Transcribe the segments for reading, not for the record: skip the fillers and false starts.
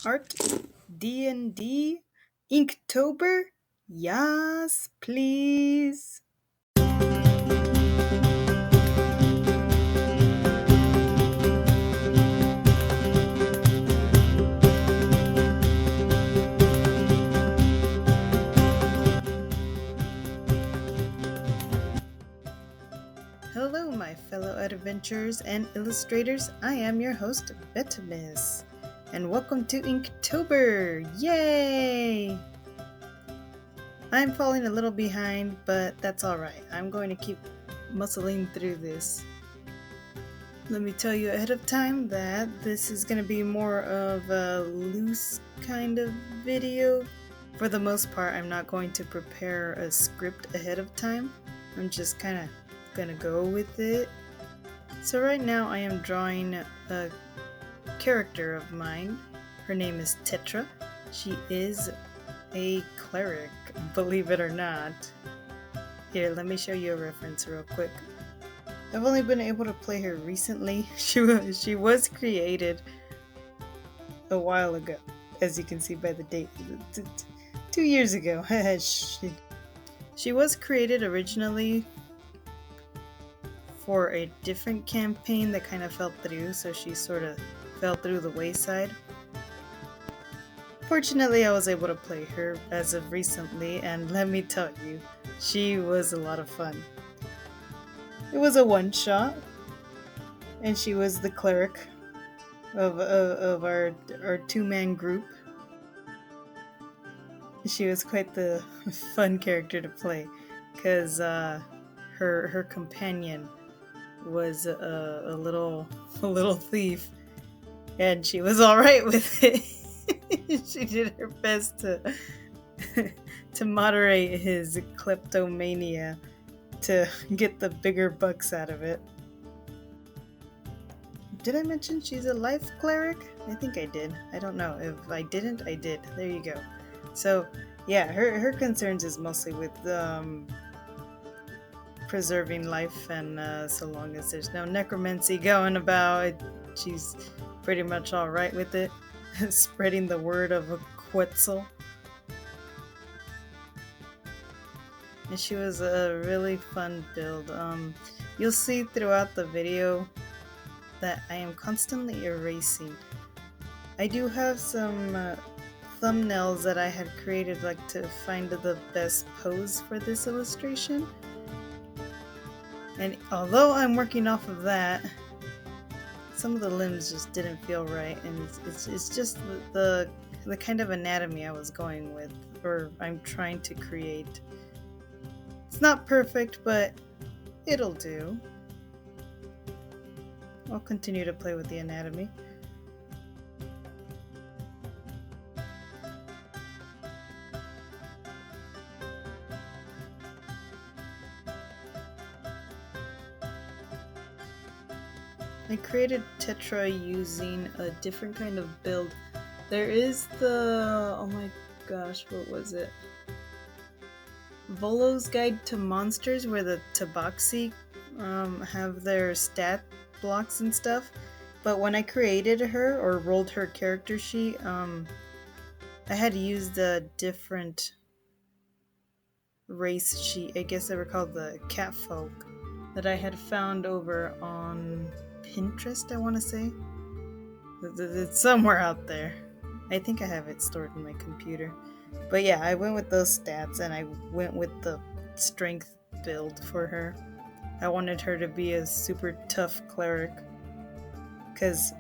Art D&D Inktober? Yes, please. Hello, my fellow adventurers and illustrators. I am your host, Bettimus, and welcome to Inktober! Yay! I'm falling a little behind, but that's alright. I'm going to keep muscling through this. Let me tell you ahead of time that this is going to be more of a loose kind of video. For the most part, I'm not going to prepare a script ahead of time. I'm just kind of going to go with it. So right now I am drawing a character of mine. Her name is Tetra. She is a cleric, believe it or not. Here, let me show you a reference real quick. I've only been able to play her recently. She was created a while ago, as you can see by the date. 2 years ago. She was created originally for a different campaign that kind of fell through, so she sort of fell through the wayside. Fortunately, I was able to play her as of recently, and let me tell you, she was a lot of fun. It was a one-shot, and she was the cleric of our two-man group. She was quite the fun character to play, because her companion was a little thief, and she was all right with it. She did her best to moderate his kleptomania to get the bigger bucks out of it. Did I mention she's a life cleric? I think I did. I don't know. If I didn't, I did. There you go. So yeah, her concerns is mostly with preserving life, and so long as there's no necromancy going about, she's pretty much all right with it. Spreading the word of a Quetzal. And she was a really fun build. You'll see throughout the video that I am constantly erasing. I do have some thumbnails that I had created, like to find the best pose for this illustration. And although I'm working off of that, some of the limbs just didn't feel right, and it's just the kind of anatomy I was going with, or I'm trying to create. It's not perfect, but it'll do. I'll continue to play with the anatomy. I created Tetra using a different kind of build. There is the, oh my gosh, what was it? Volo's Guide to Monsters, where the Tabaxi have their stat blocks and stuff. But when I created her, or rolled her character sheet, I had used a different race sheet. I guess they were called the Catfolk, that I had found over on Pinterest, I want to say. It's somewhere out there. I think I have it stored in my computer. But yeah, I went with those stats, and I went with the strength build for her. I wanted her to be a super tough cleric, because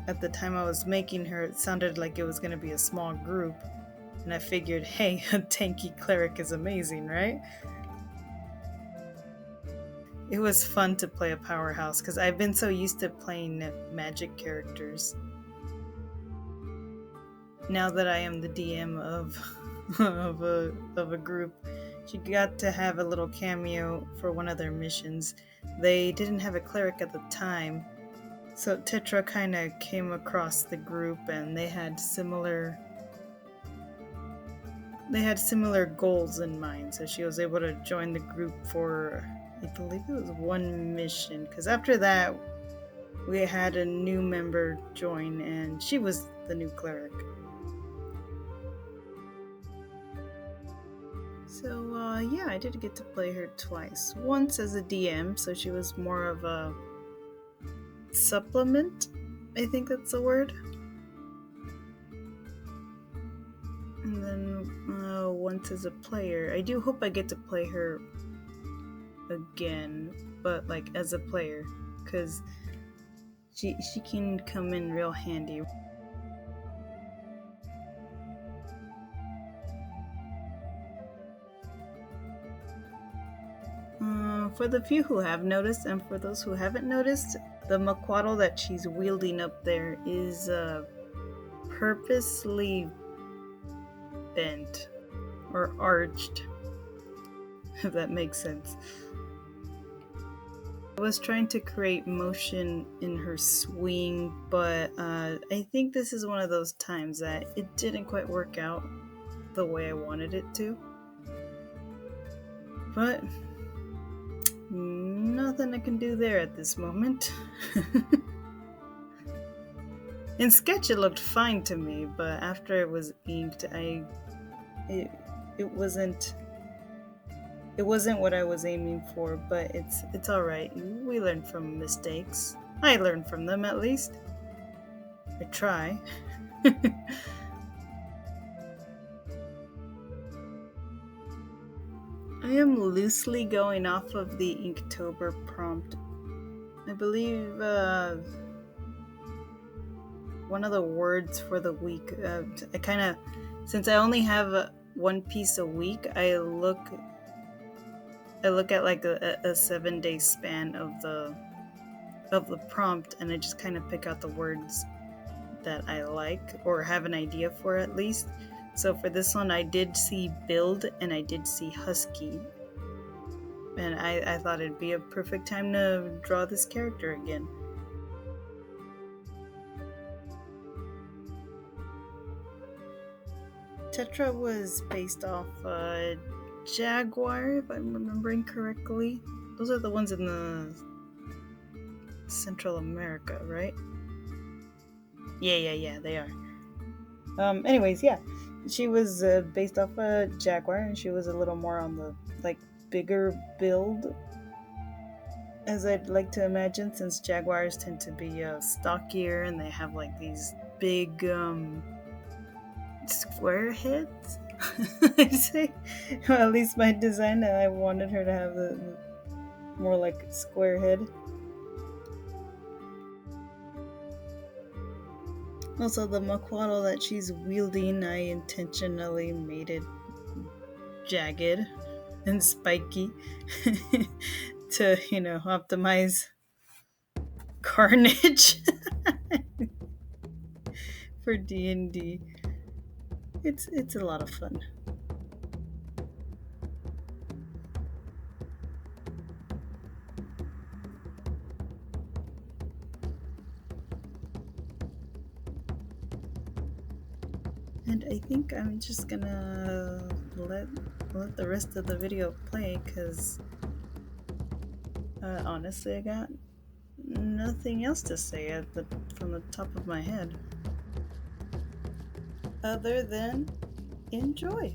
at the time I was making her, it sounded like it was going to be a small group, and I figured, hey, a tanky cleric is amazing, right? It was fun to play a powerhouse, because I've been so used to playing magic characters. Now that I am the DM of of a group, she got to have a little cameo for one of their missions. They didn't have a cleric at the time, so Tetra kind of came across the group, and they had similar goals in mind. So she was able to join the group for, I believe it was one mission, because after that we had a new member join, and she was the new cleric. So yeah, I did get to play her twice. Once as a DM, so she was more of a supplement, I think that's the word. And then once as a player. I do hope I get to play her again, but like as a player, because she can come in real handy. For the few who have noticed, and for those who haven't noticed, the maquaddle that she's wielding up there is purposely bent or arched, if that makes sense. I was trying to create motion in her swing, but I think this is one of those times that it didn't quite work out the way I wanted it to. But nothing I can do there at this moment. In sketch it looked fine to me, but after it was inked, it wasn't what I was aiming for, but it's all right. We learn from mistakes. I learn from them, at least. I try. I am loosely going off of the Inktober prompt. I believe one of the words for the week. I kind of, since I only have one piece a week, I look at like a 7-day span of the prompt, and I just kind of pick out the words that I like or have an idea for, at least. So for this one, I did see build and I did see husky, and I thought it'd be a perfect time to draw this character again. Tetra was based off jaguar, if I'm remembering correctly. Those are the ones in the Central America, right? Yeah, they are. Anyways, yeah, she was based off a jaguar, and she was a little more on the like bigger build, as I'd like to imagine, since jaguars tend to be stockier and they have like these big square heads. I'd say, well, at least my design, I wanted her to have the more like square head. Also, the maquaddle that she's wielding, I intentionally made it jagged and spiky to, optimize carnage for D&D. It's a lot of fun. And I think I'm just gonna let the rest of the video play, because honestly, I got nothing else to say from the top of my head, other than enjoy.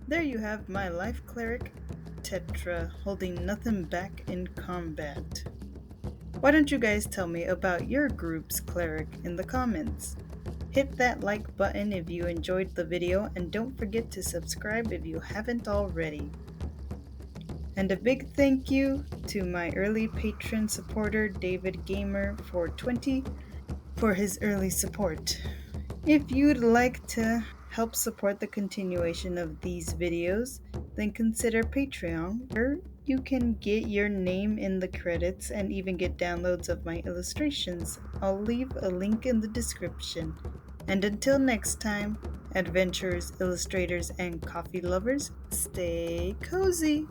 There you have my life cleric, Tetra, holding nothing back in combat. Why don't you guys tell me about your group's cleric in the comments? Hit that like button if you enjoyed the video, and don't forget to subscribe if you haven't already. And a big thank you to my early patron supporter David Gamer for 20 for his early support. If you'd like to help support the continuation of these videos, then consider Patreon, where you can get your name in the credits and even get downloads of my illustrations. I'll leave a link in the description. And until next time, adventurers, illustrators, and coffee lovers, stay cozy!